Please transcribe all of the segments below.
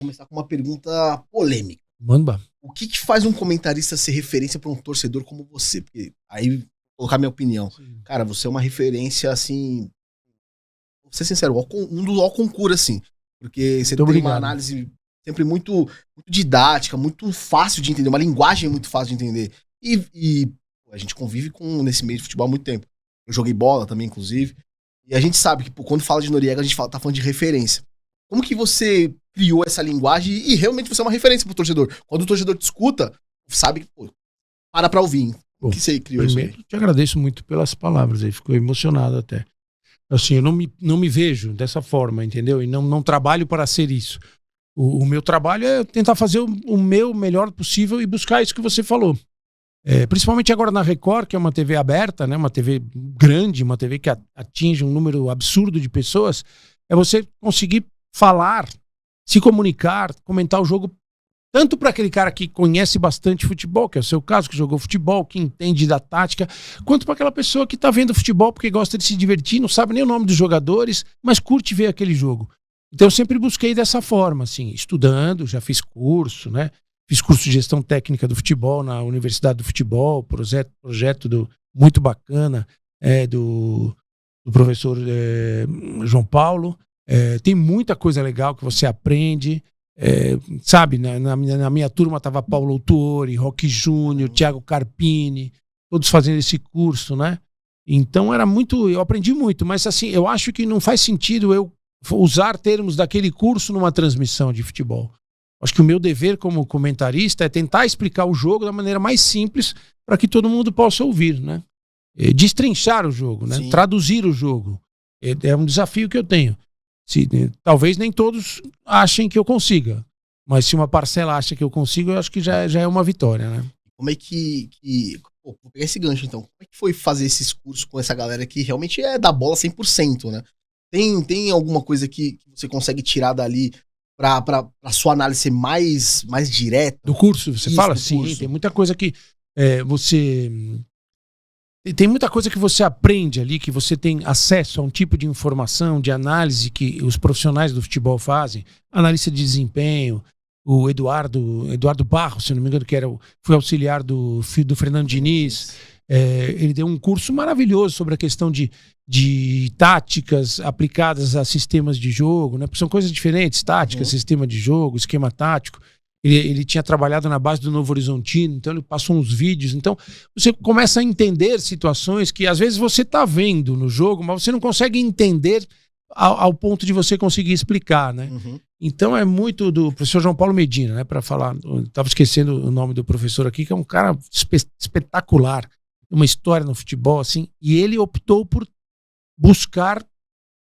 Começar com uma pergunta polêmica. Manda. O que faz um comentarista ser referência para um torcedor como você? Porque aí, vou colocar minha opinião. Sim. Cara, você é uma referência, assim... Vou ser sincero, um do ao concurso, assim. Porque você tem uma análise sempre muito didática, muito fácil de entender, uma linguagem muito fácil de entender. E a gente convive nesse meio de futebol há muito tempo. Eu joguei bola também, inclusive. E a gente sabe que quando fala de Noriega, a gente tá falando de referência. Como que você criou essa linguagem e realmente você é uma referência pro torcedor? Quando o torcedor te escuta, sabe que, para pra ouvir. Como que você criou isso aí? Primeiro, te agradeço muito pelas palavras aí, ficou emocionado até. Assim, eu não me vejo dessa forma, entendeu? E não trabalho para ser isso. O meu trabalho é tentar fazer o meu melhor possível e buscar isso que você falou. Principalmente agora na Record, que é uma TV aberta, né? Uma TV grande, uma TV que atinge um número absurdo de pessoas, é você conseguir falar, se comunicar, comentar o jogo, tanto para aquele cara que conhece bastante futebol, que é o seu caso, que jogou futebol, que entende da tática, quanto para aquela pessoa que tá vendo futebol porque gosta de se divertir, não sabe nem o nome dos jogadores, mas curte ver aquele jogo. Então eu sempre busquei dessa forma, assim, estudando, já fiz curso, né? Fiz curso de gestão técnica do futebol na Universidade do Futebol, projeto muito bacana do professor João Paulo. Tem muita coisa legal que você aprende. Sabe, na minha turma estava Paulo Autuori, Roque Júnior, Thiago Carpini, todos fazendo esse curso, né? Então eu aprendi muito, mas assim, eu acho que não faz sentido eu usar termos daquele curso numa transmissão de futebol. Acho que o meu dever como comentarista é tentar explicar o jogo da maneira mais simples para que todo mundo possa ouvir, né? Destrinchar o jogo, né? Traduzir o jogo. É um desafio que eu tenho. Talvez nem todos achem que eu consiga, mas se uma parcela acha que eu consigo, eu acho que já é uma vitória, né? Como é que vou pegar esse gancho então. Como é que foi fazer esses cursos com essa galera que realmente é da bola 100%, né? Tem alguma coisa que você consegue tirar dali pra sua análise ser mais direta? Do curso, você fala? Sim, tem muita coisa que tem muita coisa que você aprende ali, que você tem acesso a um tipo de informação, de análise que os profissionais do futebol fazem. Analista de desempenho, o Eduardo Barros, se não me engano, foi auxiliar do Fernando Diniz. Ele deu um curso maravilhoso sobre a questão de táticas aplicadas a sistemas de jogo, né? Porque são coisas diferentes, tática, sistema de jogo, esquema tático. Ele tinha trabalhado na base do Novo Horizontino, então ele passou uns vídeos. Então você começa a entender situações que às vezes você está vendo no jogo, mas você não consegue entender ao ponto de você conseguir explicar, né? Então é muito do professor João Paulo Medina, né? Para falar, estava esquecendo o nome do professor aqui, que é um cara espetacular, uma história no futebol, assim, e ele optou por buscar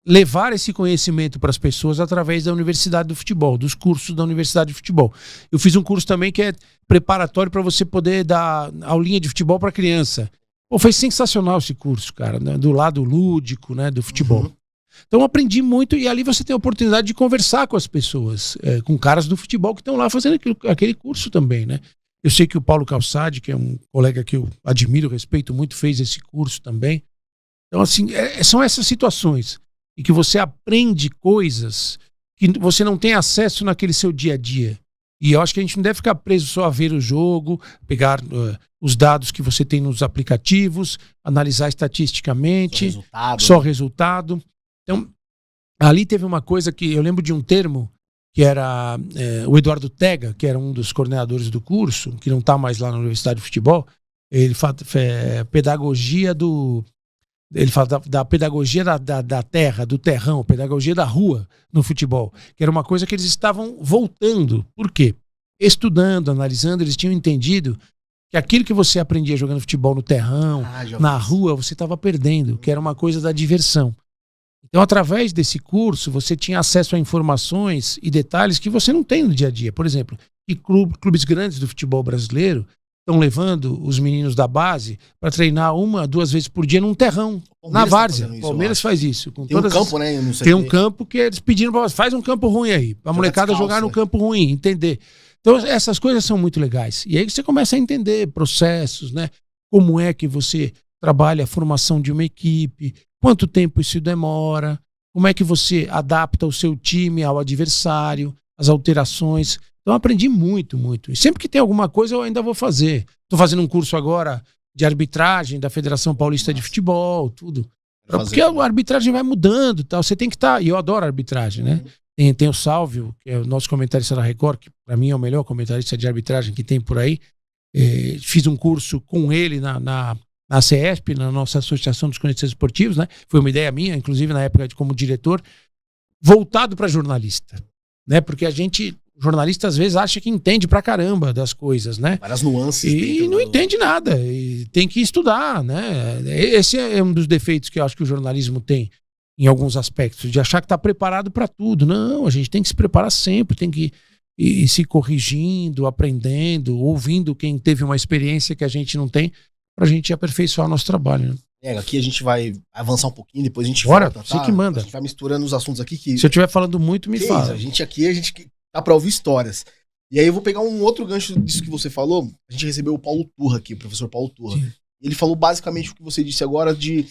levar esse conhecimento para as pessoas através da Universidade do Futebol, dos cursos da Universidade de Futebol. Eu fiz um curso também que é preparatório para você poder dar aulinha de futebol para criança. Foi sensacional esse curso, cara, né? Do lado lúdico, né, do futebol. Então eu aprendi muito e ali você tem a oportunidade de conversar com as pessoas, com caras do futebol que estão lá fazendo aquele curso também, né? Eu sei que o Paulo Calçade, que é um colega que eu admiro, respeito muito, fez esse curso também. Então, assim, são essas situações em que você aprende coisas que você não tem acesso naquele seu dia a dia. E eu acho que a gente não deve ficar preso só a ver o jogo, pegar os dados que você tem nos aplicativos, analisar estatisticamente, só resultado. Então, ali teve uma coisa que eu lembro de um termo que era o Eduardo Tega, que era um dos coordenadores do curso, que não está mais lá na Universidade de Futebol. Ele fala pedagogia ele fala da pedagogia da terra, do terrão, pedagogia da rua no futebol, que era uma coisa que eles estavam voltando. Por quê? Estudando, analisando, eles tinham entendido que aquilo que você aprendia jogando futebol no terrão, na rua, você estava perdendo, que era uma coisa da diversão. Então, através desse curso, você tinha acesso a informações e detalhes que você não tem no dia a dia. Por exemplo, que clubes grandes do futebol brasileiro estão levando os meninos da base para treinar 1, 2 vezes por dia num terrão, na várzea. O Palmeiras faz isso. Tem um campo, né? Tem um campo que eles pediram para faz um campo ruim aí, para a molecada jogar no campo ruim, entender. Então, essas coisas são muito legais. E aí você começa a entender processos, né? Como é que você trabalha a formação de uma equipe, quanto tempo isso demora, como é que você adapta o seu time ao adversário, as alterações. Então aprendi muito, muito. E sempre que tem alguma coisa eu ainda vou fazer. Estou fazendo um curso agora de arbitragem da Federação Paulista de Futebol, tudo. Porque a arbitragem vai mudando e tal. Você tem que estar... E eu adoro arbitragem, né? Tem o Sálvio, que é o nosso comentarista da Record, que para mim é o melhor comentarista de arbitragem que tem por aí. Fiz um curso com ele na CESP, na nossa Associação dos Cronistas Esportivos, né? Foi uma ideia minha, inclusive na época como diretor, voltado para jornalista, né? Porque a gente, jornalista, às vezes acha que entende pra caramba das coisas, né? Várias nuances. E não entende nada, e tem que estudar, né? Esse é um dos defeitos que eu acho que o jornalismo tem em alguns aspectos, de achar que está preparado para tudo. Não, a gente tem que se preparar sempre, tem que ir se corrigindo, aprendendo, ouvindo quem teve uma experiência que a gente não tem, pra gente aperfeiçoar o nosso trabalho, né? Aqui a gente vai avançar um pouquinho, depois a gente volta, tá? Você que manda. A gente vai misturando os assuntos aqui. Que... Se eu estiver falando muito, me fala. A gente tá pra ouvir histórias. E aí eu vou pegar um outro gancho disso que você falou. A gente recebeu o Paulo Turra aqui, o professor Paulo Turra. Sim. Ele falou basicamente o que você disse agora de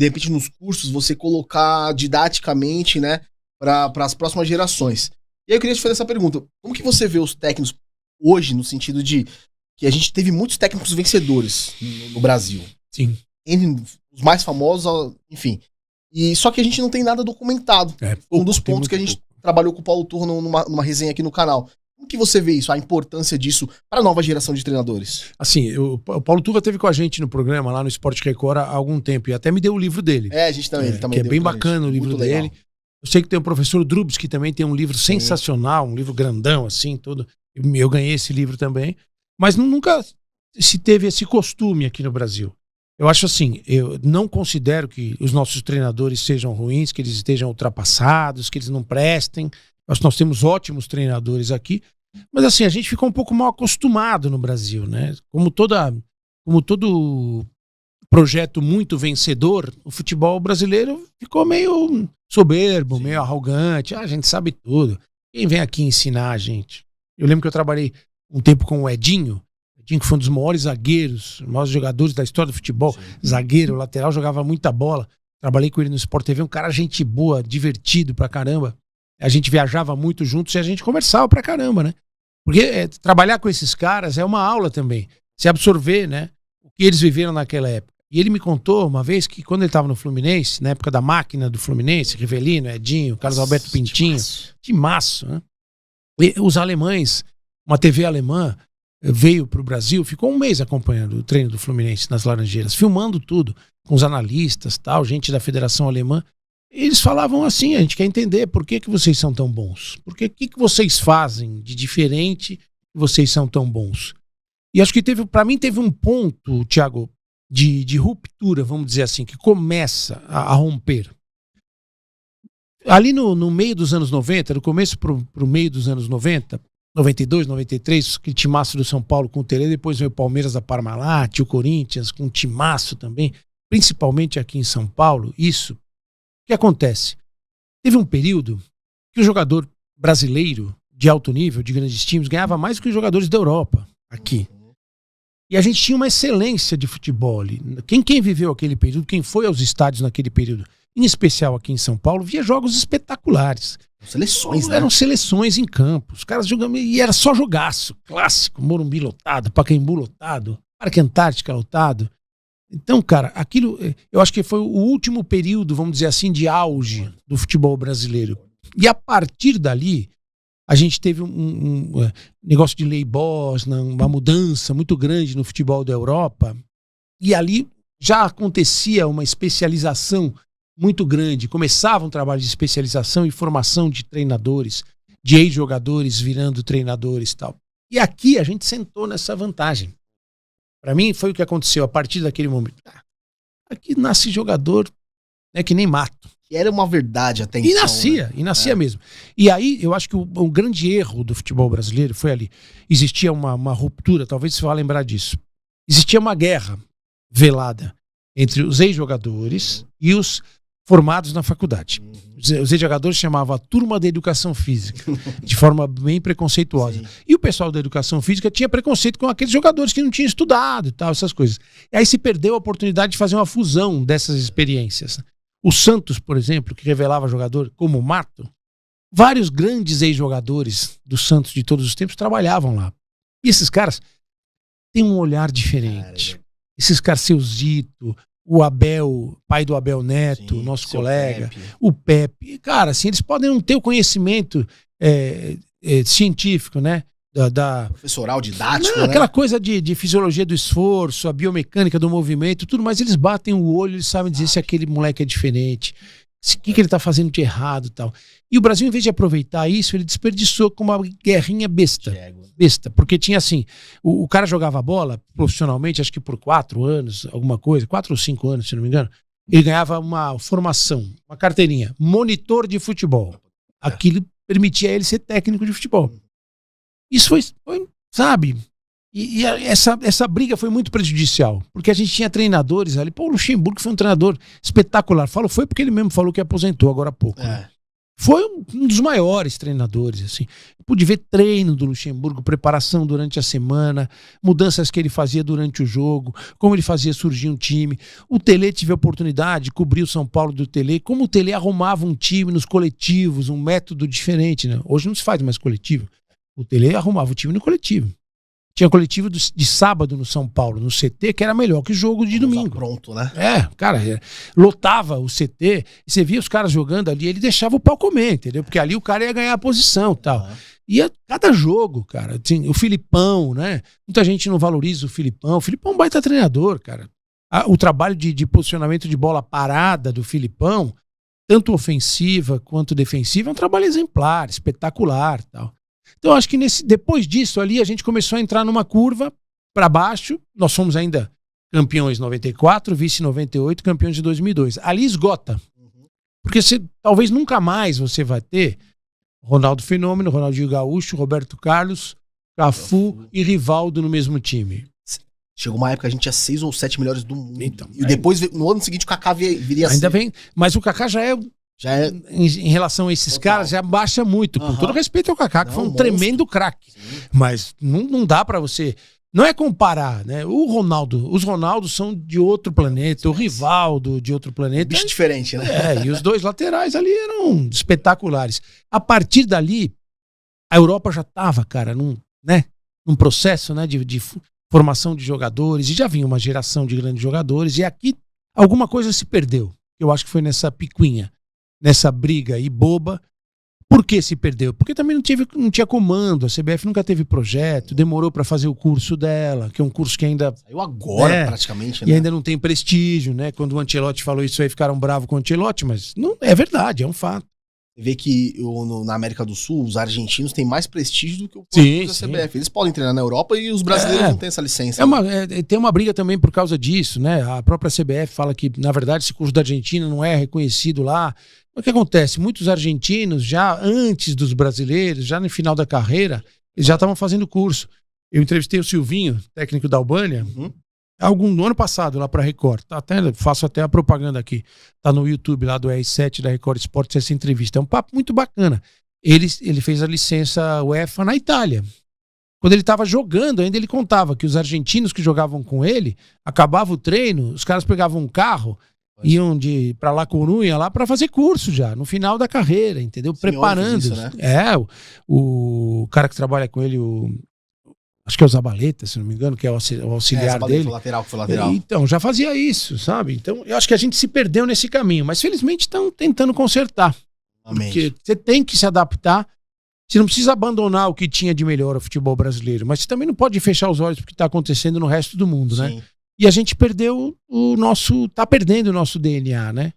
repente, nos cursos, você colocar didaticamente, né, para as próximas gerações. E aí eu queria te fazer essa pergunta. Como que você vê os técnicos hoje, no sentido de que a gente teve muitos técnicos vencedores no Brasil? Sim. Entre os mais famosos, enfim. E só que a gente não tem nada documentado. Um dos pontos que a gente trabalhou com o Paulo Turra numa resenha aqui no canal. Como que você vê isso, a importância disso para a nova geração de treinadores? Assim, o Paulo Turra esteve com a gente no programa, lá no Sport Record, há algum tempo, e até me deu o livro dele. A gente também. Ele também que é bem bacana o livro dele. Legal. Eu sei que tem o professor Drubs, que também tem um livro sensacional, um livro grandão, assim, todo. Eu ganhei esse livro também. Mas nunca se teve esse costume aqui no Brasil. Eu acho assim, eu não considero que os nossos treinadores sejam ruins, que eles estejam ultrapassados, que eles não prestem. Acho que nós temos ótimos treinadores aqui, mas assim, a gente ficou um pouco mal acostumado no Brasil, né? Como todo projeto muito vencedor, o futebol brasileiro ficou meio soberbo, meio arrogante. A gente sabe tudo. Quem vem aqui ensinar a gente? Eu lembro que eu trabalhei um tempo com o Edinho, que foi um dos maiores zagueiros, maiores jogadores da história do futebol. Sim. Zagueiro, lateral, jogava muita bola. Trabalhei com ele no Sport TV, um cara gente boa, divertido pra caramba. A gente viajava muito juntos e a gente conversava pra caramba, né? Porque trabalhar com esses caras é uma aula também. Se absorver, né? O que eles viveram naquela época. E ele me contou uma vez que quando ele estava no Fluminense, na época da máquina do Fluminense, Rivelino, Edinho, Carlos Alberto Pintinho, timaço, né? E os alemães, uma TV alemã veio pro Brasil, ficou um mês acompanhando o treino do Fluminense nas Laranjeiras, filmando tudo, com os analistas, tal, gente da Federação Alemã. Eles falavam assim, a gente quer entender por que vocês são tão bons. Por que vocês fazem de diferente que vocês são tão bons? E acho que para mim teve um ponto, Thiago, de ruptura, vamos dizer assim, que começa a romper. Ali no meio dos anos 90, do começo pro meio dos anos 90, 92, 93, que timaço do São Paulo com o Tele, depois veio o Palmeiras da Parmalat, o Corinthians com timaço também, principalmente aqui em São Paulo, isso. O que acontece? Teve um período que o jogador brasileiro de alto nível, de grandes times, ganhava mais do que os jogadores da Europa, aqui. E a gente tinha uma excelência de futebol ali. Quem viveu aquele período, quem foi aos estádios naquele período, em especial aqui em São Paulo, via jogos espetaculares. Seleções, né? Eram seleções em campo. Os caras jogando, e era só jogaço. Clássico, Morumbi lotado, Pacaembu lotado, Parque Antártica lotado. Então, cara, aquilo, eu acho que foi o último período, vamos dizer assim, de auge do futebol brasileiro. E a partir dali, a gente teve um negócio de lei Bosman, uma mudança muito grande no futebol da Europa. E ali já acontecia uma especialização muito grande. Começava um trabalho de especialização e formação de treinadores, de ex-jogadores virando treinadores e tal. E aqui a gente sentou nessa vantagem. Para mim, foi o que aconteceu a partir daquele momento. Aqui nasce jogador, né, que nem mato. Que era uma verdade até então. E nascia mesmo. E aí, eu acho que o grande erro do futebol brasileiro foi ali. Existia uma ruptura, talvez você vá lembrar disso. Existia uma guerra velada entre os ex-jogadores e os formados na faculdade. Os ex-jogadores chamavam a turma da educação física, de forma bem preconceituosa. Sim. E o pessoal da educação física tinha preconceito com aqueles jogadores que não tinham estudado e tal, essas coisas. E aí se perdeu a oportunidade de fazer uma fusão dessas experiências. O Santos, por exemplo, que revelava jogador como Mato, Vários grandes ex-jogadores do Santos de todos os tempos trabalhavam lá. E esses caras têm um olhar diferente. Esses caras, seu Zito, o Abel, pai do Abel Neto, nosso colega, o Pepe. Cara, assim, eles podem não ter o conhecimento científico, né? Professoral, didático, né? Aquela coisa de fisiologia do esforço, a biomecânica do movimento, tudo, mas eles batem o olho, eles sabem dizer se aquele moleque é diferente, o que ele tá fazendo de errado e tal. E o Brasil, em vez de aproveitar isso, ele desperdiçou com uma guerrinha besta. Porque tinha assim, o cara jogava bola profissionalmente, acho que por 4 anos, alguma coisa, 4 ou 5 anos, se não me engano, ele ganhava uma formação, uma carteirinha, monitor de futebol. Aquilo permitia ele ser técnico de futebol. Isso foi sabe, e essa briga foi muito prejudicial, porque a gente tinha treinadores ali, o Luxemburgo foi um treinador espetacular, foi porque ele mesmo falou que aposentou agora há pouco, né? Foi um dos maiores treinadores, assim. Eu pude ver treino do Luxemburgo, preparação durante a semana, mudanças que ele fazia durante o jogo, como ele fazia surgir um time. O Tele tive a oportunidade de cobrir o São Paulo do Tele, como o Tele arrumava um time nos coletivos, um método diferente, né? Hoje não se faz mais coletivo. O Tele arrumava o time no coletivo. Tinha coletivo de sábado no São Paulo, no CT, que era melhor que o jogo de domingo. Pronto, né? Cara, lotava o CT, e você via os caras jogando ali, ele deixava o pau comer, entendeu? Porque ali o cara ia ganhar a posição e tal. Ia cada jogo, cara. Assim, o Filipão, né? Muita gente não valoriza o Filipão. O Filipão é um baita treinador, cara. O trabalho de posicionamento de bola parada do Filipão, tanto ofensiva quanto defensiva, é um trabalho exemplar, espetacular e tal. Então, acho que depois disso ali, a gente começou a entrar numa curva para baixo. Nós fomos ainda campeões 94, vice 98, campeões de 2002. Ali esgota. Porque talvez nunca mais você vai ter Ronaldo Fenômeno, Ronaldinho Gaúcho, Roberto Carlos, Cafu e Rivaldo no mesmo time. Chegou uma época que a gente tinha 6 ou 7 melhores do mundo. Então, e depois, no ano seguinte, o Kaká viria ainda vem, mas o Kaká já é em relação a esses caras, já baixa muito. Com todo respeito ao Kaká, que foi um tremendo craque. Mas não dá pra você... Não é comparar, né? Os Ronaldos são de outro planeta, o Rivaldo de outro planeta. Bicho diferente, né? E os dois laterais ali eram espetaculares. A partir dali, a Europa já estava, cara, num processo, né, de formação de jogadores, e já vinha uma geração de grandes jogadores, e aqui alguma coisa se perdeu. Eu acho que foi nessa picuinha, nessa briga aí boba. Por que se perdeu? Porque também não tinha comando, a CBF nunca teve projeto, demorou para fazer o curso dela, que é um curso que ainda... Saiu agora, praticamente, né? E ainda não tem prestígio, né? Quando o Ancelotti falou isso aí, ficaram bravos com o Ancelotti, mas não é verdade, é um fato. Você vê que na América do Sul, os argentinos têm mais prestígio do que o da CBF. Eles podem treinar na Europa e os brasileiros não têm essa licença. Tem uma briga também por causa disso, né? A própria CBF fala que, na verdade, esse curso da Argentina não é reconhecido lá. O que acontece? Muitos argentinos, já antes dos brasileiros, já no final da carreira, eles já estavam fazendo curso. Eu entrevistei o Silvinho, técnico da Albânia, no ano passado, lá para a Record. Faço até a propaganda aqui. Tá no YouTube lá do R7 da Record Esportes essa entrevista. É um papo muito bacana. Ele fez a licença UEFA na Itália. Quando ele estava jogando, ainda ele contava que os argentinos que jogavam com ele, acabava o treino, os caras pegavam um carro, iam para La Coruña lá para fazer curso já, no final da carreira, entendeu? Preparando. Isso, né? O cara que trabalha com ele, acho que é o Zabaleta, se não me engano, que é o auxiliar dele. Foi lateral. Então, já fazia isso, sabe? Então, eu acho que a gente se perdeu nesse caminho, mas felizmente estão tentando consertar. Porque você tem que se adaptar. Você não precisa abandonar o que tinha de melhor o futebol brasileiro, mas você também não pode fechar os olhos porque está acontecendo no resto do mundo, né? E a gente perdeu tá perdendo o nosso DNA, né?